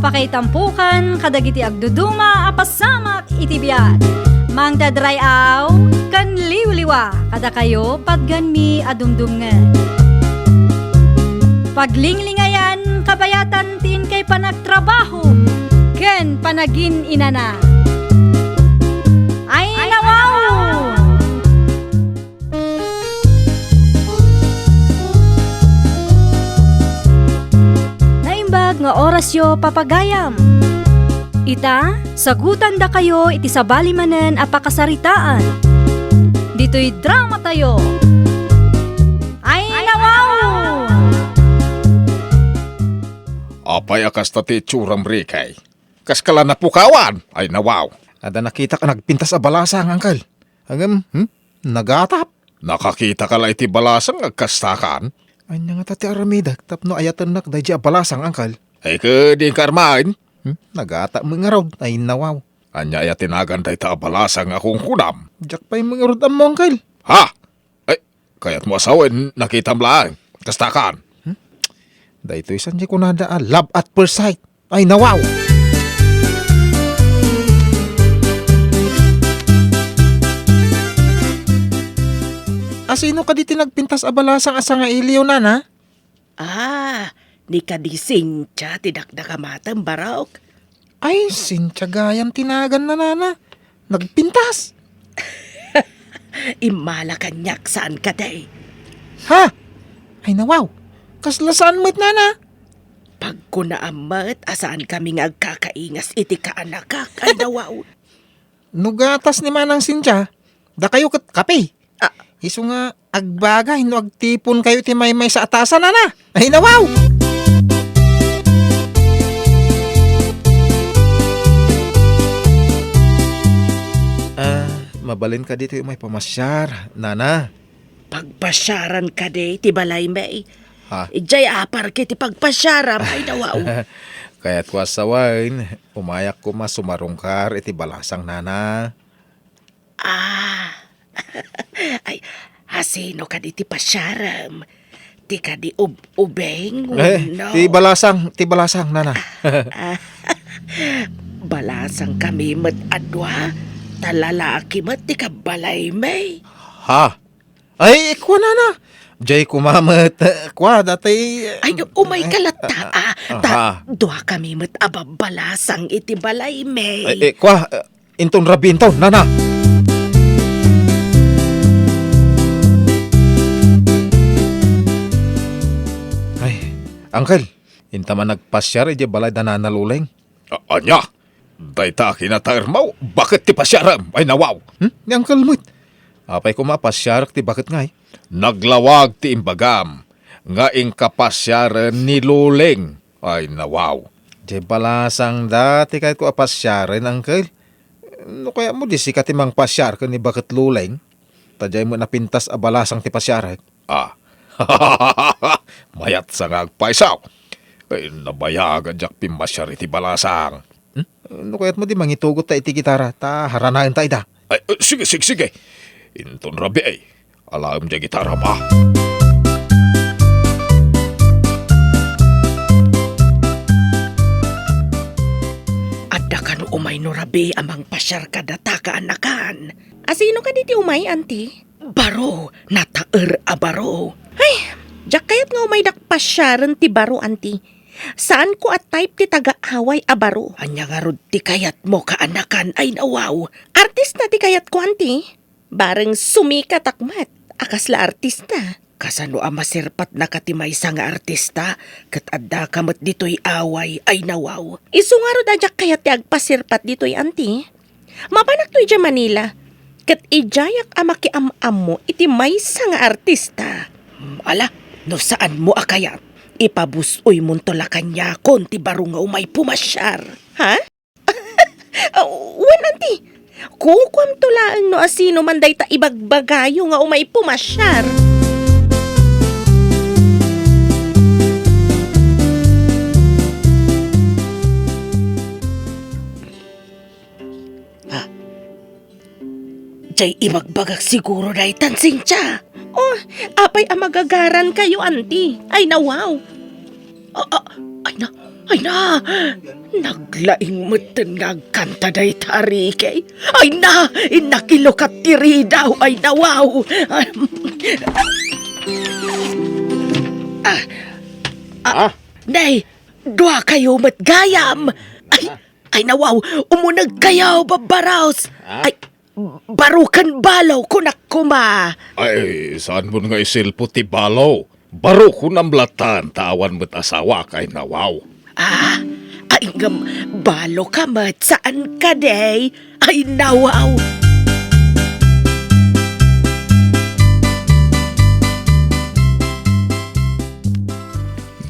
Apakaitampukan kadagiti agduduma apasamak iti biat. Mangdadrayaw kan liwliwa kada kayo patgan mi adumdumngen. Paglinglingayan kabayatan tin kay panagtrabaho ken panagin inana. Ay nawaw! Naimbag nga orasyo papagayam. Ita, sagutan da kayo iti sabali manen apakasaritaan. Dito'y drama tayo. Ay nawaw! Apay akas tati tsuram rikay. Kas kala napukawan. Ay nawaw. Ada nakita ka nagpintas a balasang, angkal. Hanggang, nagatap. Nakakita ka la iti balasang agkastakan. Ay nga tati aramida, tapno ayatan nak dahi a balasang, angkal. Ay ka di karmain. Nagatap mga raw, ay nawaw. Anya ya tinagan day ta balasang akong kunam. Diyak pa'y mga rod mo, angkal. Ha? Ay, kaya't mo asawin nakita lang. Kastakan. Da ito isan di ko nada love at first sight. Ay nawaw. Asino ka di tinagpintas a balasang asa nga iliw na? Ni kadising tsa tidakdakamatang barok. Ay, sintsagayam tinagan na nana. Nagpintas. Imala kanyak saan ka day. Ha? Ay nawaw. Kaslasaan mo't nana. Pag kunaamat, asaan kami nga agkakaingas iti kaanakak ay nawaw. Nugatas ni manang Sincha. Da kayo kape. Iso nga agbagay no agtipon kayo ti may sa atasan nana. Ay nawaw. Mabalin ka dito yung may pamasyar, nana. Pagpasyaran ka day, ti balay may. Ha? Ijay apar kiti pagpasyaram ay nawaw. Kaya't ko asawain, umayak ko masumarungkar iti balasang nana. Ay, hasino ka di ti pasyaram? Ti ka di ubeng? No. Ti balasang nana. Balasang kami mat adwa. Talalaki mat ti kabalay may. Ha? Ay, kwa nana. Jay kumamat, kwa datay. Ay, umay kalata. Dua kami mat ababalasang iti balay may. Ay, kwa, inton rabinto, nana. Ay, angkel, inta man nagpasyar, iti balay da nanaluleng. Anya? Day ta kinatairmaw. Bakit ti pasyaram? Ay nawaw. Ni angkel mo't. Apay ko mapasyar, ti bakit ngay? Naglawag ti imbagam. Nga ingkapasyaran ni Luleng. Ay nawaw. Di balasang dati kahit ko apasyarin, angkel. No kaya mo di sikat imang pasyar ka ni bakit luleng? Tadyay mo napintas a balasang ti pasyarin. Mayat sa ngagpaisaw. Ay nabayagan jak pimasyar iti balasang. No kaya't mo di mangitugot ta iti gitara, ta haranayan ta ida. Ay, sige. Inton rabi ay. Alam di gitara pa. Adda ka no umay no rabi amang pasyar ka data ka anakan. Asino ka diti umay, anti? Baro, nataer a baro. Ay, jak kayat nga umay dakpasyaran ti baro, anti. Saan ko at type ti taga-away a baro? Anya nga rod ti kayat mo ka anakan ay nawaw. Artist na ti kayat ko, anti. Bareng sumikat akmat, akasla artista. Kasano ang masirpat na katimay sa nga artista, kat adda kamat dito'y away ay nawaw. Isu nga rod adyak kayat ti agpasirpat dito'y, anti. Mapanak to'y dya Manila, kat ijayak amakiam-am mo iti may sa nga artista. Ala, no saan mo akayat? Ipabusoy muntola kanya konti baro nga umay pumasyar. Ha? Wan, anti. Kukwam tulaan no asino man day ta ibagbagayo nga umay pumasyar. Jay ibagbagak siguro day tansing siya. Oh, apay amagagaran kayo, anti. Ay, nawaw. Ay, Ay na, naglaing meten nga kanta day tari kay. Ay na, inakilokat tiri daw. Ay na, wow. Nay, dua kayo matgayam. Ay na, wow. Umunag kayo, babaraos. Ay, barukan balaw kunak kuma. Ay, saan mo nga isilpo ti balaw? Baro ko namlatan, tawan mo't asawa kay nawaw. Ay ngam, balo ka mat, saan ka day? Ay nawaw.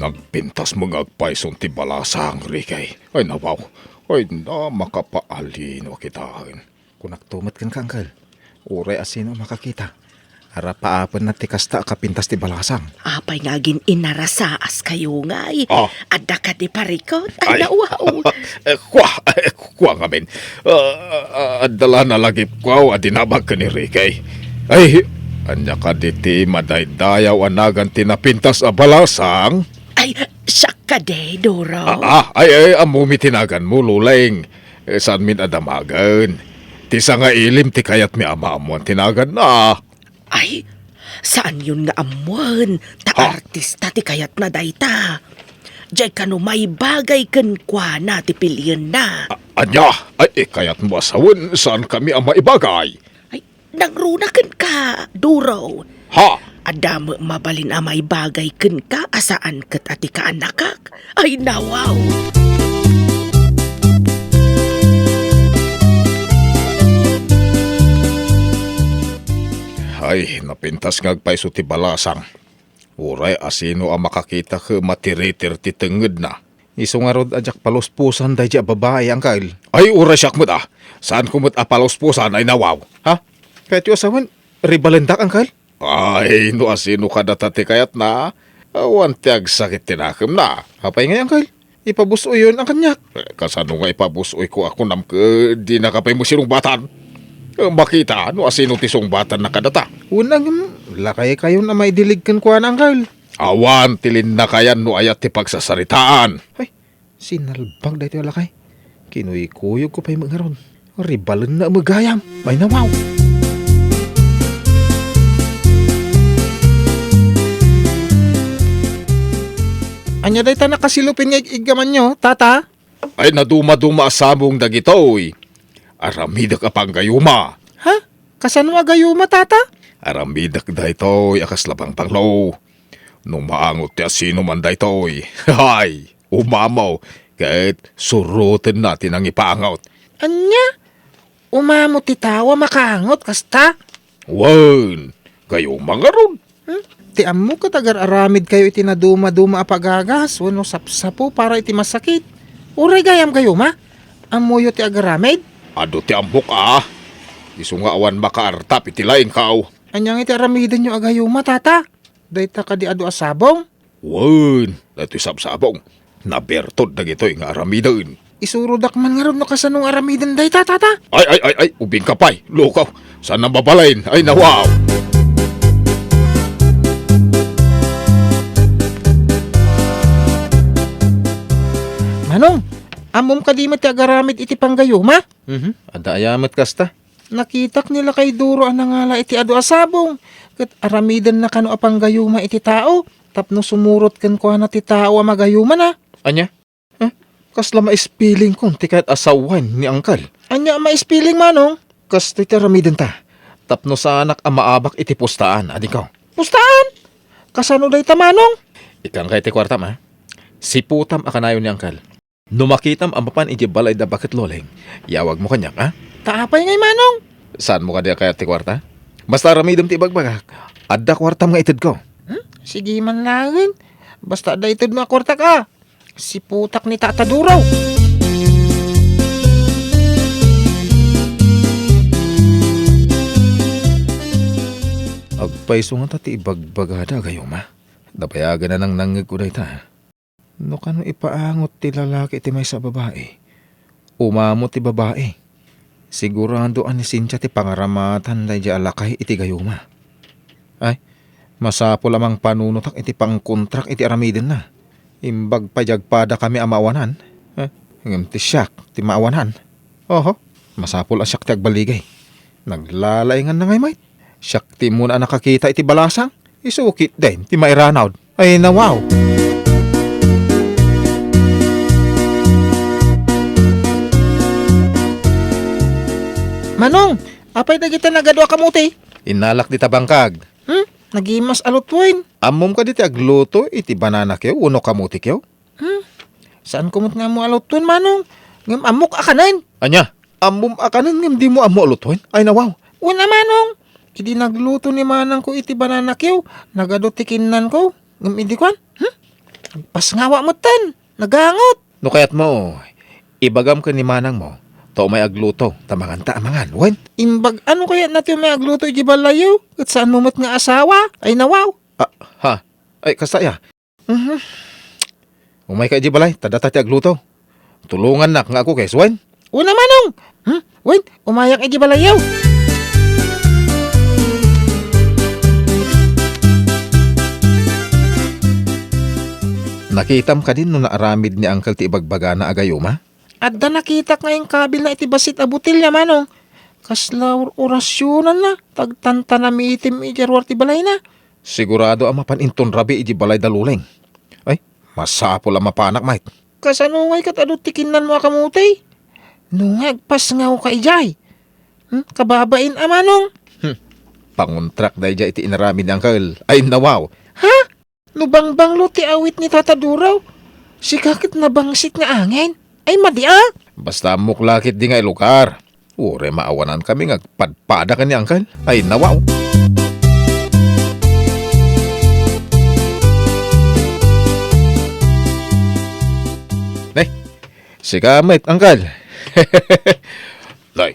Nagpintas mga agpaison ti balasang rikay. Ay nawaw. Ay na makapaalino kitain. Kunak tumat kan ka, Uncle. Uray asino makakita. Harap paapan na ti kasta kapintas ti balasang. Apay nga gin inarasaas kayo ngay. Ah. Adda ka di parikot. Ay nawaw. Kwa ngamin. Adala na lagi kwa, adinabag ka ni Rikay. Ay, anya ka diti madaydayaw anagan tinapintas a balasang. Ay, siya ka day, Doro. Ay, amumi tinagan mo, Luleng. Saan min adamagan? Tisa nga ilim, ti kayat mi ama-amuan tinagan na. Ay, saan yun nga amuan? Ta-artista ti kayat na dayta. Diyay kano may bagay kan kwa na ti pilyan na. Anya, ay kayat mo asawan, saan kami ang maibagay? Ay, nangrunakan ka, Duro. Ha? Adam mabalin amay bagay ken ka asaan ket ati ka anakak. Ay nawaw. Ay, napintas ngagpaiso ti balasang. Uray asino ang makakita ka matiritir ti tenged na. Iso nga rod ajak paluspusan day dya babae, Uncle. Ay, uray siyak mo da. Saan kumot apalos-pusan ay nawaw? Ha? Kahit yung asawan, ribalendak, Uncle? Ay, no asino ka datati kayat na. Awan tiag sakit tinakam na. Hapay nga, Uncle. Ipabusoy yun ang kanyak. Kasano nga ipabusoy ko ako nam ka di nakapay mo sinong batan. Makita, no asino ti batan na kadata. Unang, lakay kayo na may diligkan ko, Uncle. Awan, tilin na kayan no ayat ti pagsasaritaan. Ay, sinalbang dahito yung lakay. Kinuy-kuyog ko pa'y mangaron. Ribalan na magayam. May nawaw. Anya day ta nakasilupin nga igaman nyo, tata? Ay naduma-duma asamong dagitoy. Aramidak apang gayuma. Ha? Kasano agayuma, tata? Aramidak daytoy akas labang panglaw. Nung maangot ti asino man daytoy. Hay, umamaw. Kahit surutin natin ang ipaangot. Anya? Umamo ti tawa makaangot, kasta? Wan, gayuma nga ron. Ti amo ka tagar aramid kayo iti naduma-duma apagagas, wano sapsapo para iti masakit. Uray gayam kayo ma? Amoyo ti agaramid? Ado ti ambok Isu nga awan makaartap iti laing kao. Anyang iti aramidin nyo agayo ma, tata? Dayta ka di ado asabong? Wan, dati sabsabong. Nabertod na gito'y nga aramidan. Isurudak man nga ron no kasanong aramidin dayta, tata? Ay, ubing kapay. Lukaw, saan nang babalain? Ay, nawaw. Manong, amom ka di mati agaramid iti panggayuma? Ada ayamat kasta. Nakitak nila kay Duro ang nangala iti ado asabong. Kat aramidan na kano apang gayuma iti tao. Tapno sumurot kan ko na ti tao ang magayuma na. Anya? Kasla maispiling kong ti kahit asawan ni Uncle. Anya maispiling, Manong? Kas ti aramidan ta. Tapno sa anak ang maabak iti pustaan, adikaw. Pustaan? Kasano day ta, Manong? Ikang kay ti kwartam, ha? Si putam akanayon ni Uncle. Numakitam ang papan iti balay da bakit loleng. Yawag mo kanyak, ha? Taapay ngay, Manong. Saan mo ka diya kaya ti kwarta? Basta ramidam ti bagbagak. Adda kwartam nga itid ko. Sige man langin. Basta da itod mo akwarta ka. Si putak ni Tata Duro. Agpaiso nga ti ibagbagada gayo ma. Dapayagan na nang nangig ko ta. No kano ipaangot ti lalaki ti may sa babae. Umamot ti babae. Sigurado ani Cynthia ti pangaramatan day di alakay iti gayuma. Ay, masapo lamang panunutak iti pangkontrak iti aramiden na. Imbag pajagpada kami amawanan. Ngam ti siyak, ti maawanan. Oho, masapol ang siyak ti agbaligay. Naglalaingan na ngay may. Siyak ti muna nakakita iti balasang. Isukit din, ti mairanaw. Ay nawaw. Manong, apay na kita nagadwa kamuti? Inalak di tabangkag. Nagimas alutwin. Amom ka di ti agluto, iti banana kyo, uno kamuti kyo. Saan kumot nga mo alutwin, Manong? Ngam amok akanan. Anya, amom akanan ngam di mo amo alutoy. Ay nawaw. Una, Manong. Idi nagluto ni Manang ko iti banana kyo. Nagado tikinan ko. Ngam idi kwan. Pasngawa mo tan. Nagangot. No kayat mo, ibagam ka ni manang mo. To may agluto, tamangan amangan. Wen, Imbag ano kaya natin may agluto iti balayo? At saan mo mat nga asawa? Ay nawaw. ha? Ay, kasta ya. Umay ka di balay, tadata ti agluto. Tulungan nak nga ako kes, wen. Una, Manong. Wait, umayak iti balayo. Nakitam ka din no naaramid ni Uncle ti ibagbaga na agayuma? At da nakita ngayong kabil na iti basit a butilya, Manong. Kasla orasyonan na. Tagtanta na miitim ijarwar ti balay na. Sigurado ang mapaninton rabi iji balay daluleng. Ay, masapol ang mapanak, mate. Kasanungay kat adot tikinan mo akamuti. Nungag pas ngaw ka ijay. Kababain a, Manong. Panguntrak dahi dya iti inaramid ni Uncle. Ay, nawaw. Ha? Nubangbanglo ti awit ni Tata Duraw. Si kakit nabangsit nga angin. Ay madia. Basta muklakit di nga ilukar. Ure maawanan kami nga padpada ka ni Uncle. Ay, nawaw. Nay, sikamit, Uncle. Nay,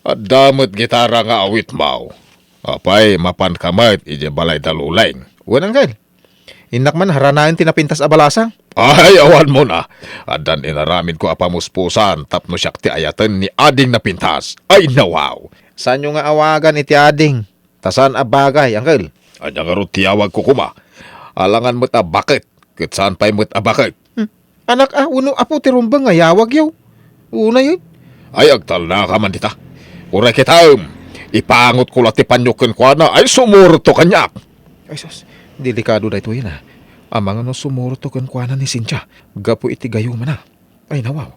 adamot gitara nga awit mau. Apay, mapan kamay, ije balay dalulaing. Uwan, Uncle. Inak man haranain tinapintas abalasang. Ay, awan mo na. Adan inaramid ko apamuspusan tapno siyak ti ayatan ni ading na pintas. Ay, nawaw. Saan nyo nga awagan iti ading? Tasan abagay, Uncle? Anya nga ro tiyawag ko kuma. Alangan mo't abakit. Kitsaan pa'y mo't abakit. Anak uno apo ti rumbang nga yawag yaw. Una yun. Ay, agtal na ka man dita. Uray kita, ipangot ko lati panyukin ko na. Ay, sumurto kanyak. Ay, sus. Delikado na ito yun, ha. Amang ano sumurto kan kuana ni Cynthia. Gapo iti gayuma na. Ay, nawaw.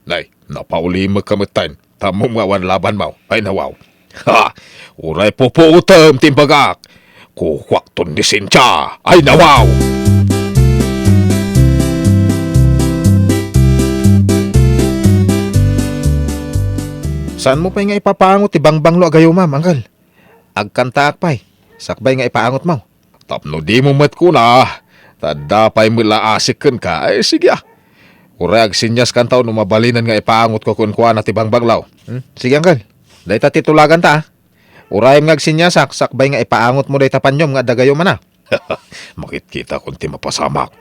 Nay, napauli magkamitain. Tamong mawan laban mo. Ay, nawaw. Ha! Uray pupuutam timbagak. Kukwakton ni Cynthia. Ay, nawaw! Saan mo pa nga ipapangot ti bangbanglo agayuma, Uncle? Agkantaak pa'y. Sakbay nga ipaangot mo. Tapno di mo mat ko na. Tadapay mo laasikan ka. Ay, sige ah. Urag sinyas kan tao numabalinan nga ipaangot ko kun kuha na tibang baglaw. Sige, Uncle. Day ta titulagan ta. Uray nga sinyasak, sakbay nga ipaangot mo day tapanyom nga dagayo man na. Makit-kita kung ti mapasamak.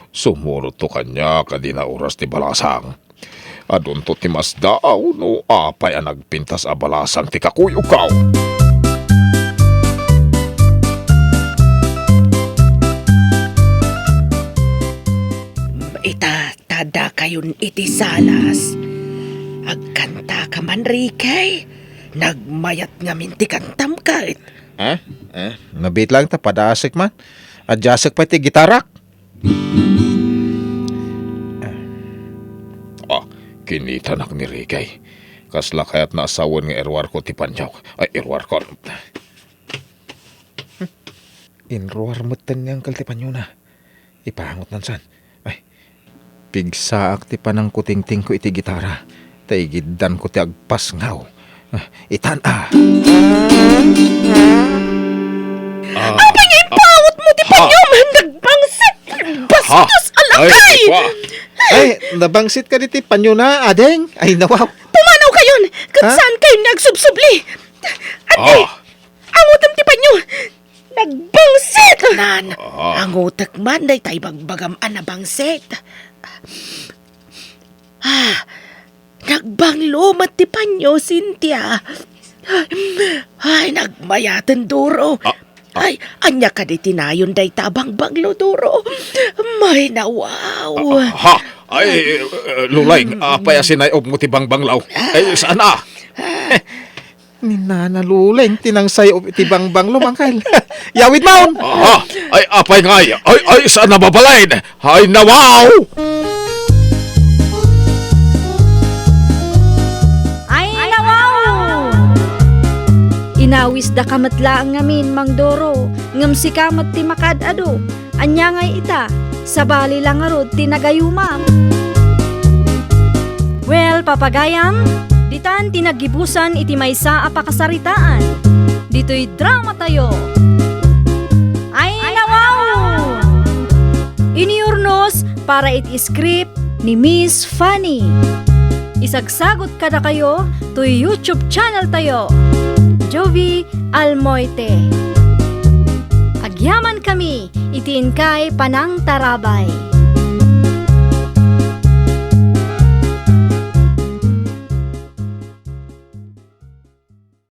Sumuro to kanya kadina oras ti balasang. Adun to ti mas daw no apay ang nagpintas a balasang ti kakuyukaw. Tada kayon iti salas. Agkanta ka man, Rikay. Nagmayat nga minti kantam kahit. Ha? Nabit lang ta, padasik man. Adjasik pa ti gitarak. Kinita nak ni Rikay. Kasla kaya't naasawan nga erwar ko ti panyaw. Ay, erwar ko. Inruar mo tan nga Uncle ti panyaw na. Ipahangot nan san. Ay, pigsaak ti panang kutingting ko iti gitara. Taigidan ko ti agpas ngaw. Itan Apa nga ipawot mo ti panyom? Nagbangsit! Bastos alakay! Ay, nabangsit ka diti panyo na, adeng. Ay, nawaw. Pumanaw kayon! Kansaan kayo nagsubsubli? Ate! Ang utam ti panyo! Nagbangsit! Nan, ang utak man day tay bagbagaan na bangsit. Nagbanglomat ti panyo, Cynthia. Ay, nagmayatan duro. Ay, anya ka di tinayon day tabang banglo duro. May nawaw. Ha? Ay, lulay, apay asinayob mo ti bangbanglaw. Ay, saan na? Ninanaluleng tinangsay iti bangbanglo, Mangkal. Yawid maon! Ha? Ay, apay ngay. Ay, saan na babalain? Ay, nawaw! Ay, nawaw! Inawis da kamatla ang ngamin, Mang Doro. Ngam si kamat ti makadado. Anya ngay ita, sa bali lang arod tinagayumam. Well, papagayam, ditan tinagibusan iti maysa a pakasaritaan. Dito'y drama tayo. Ay, nawaw! Iniurnos para iti script ni Miss Fanny. Isagsagot kada kayo to YouTube channel tayo. Jovi Almoite. Agyaman kami, itiin kay Panang Tarabay.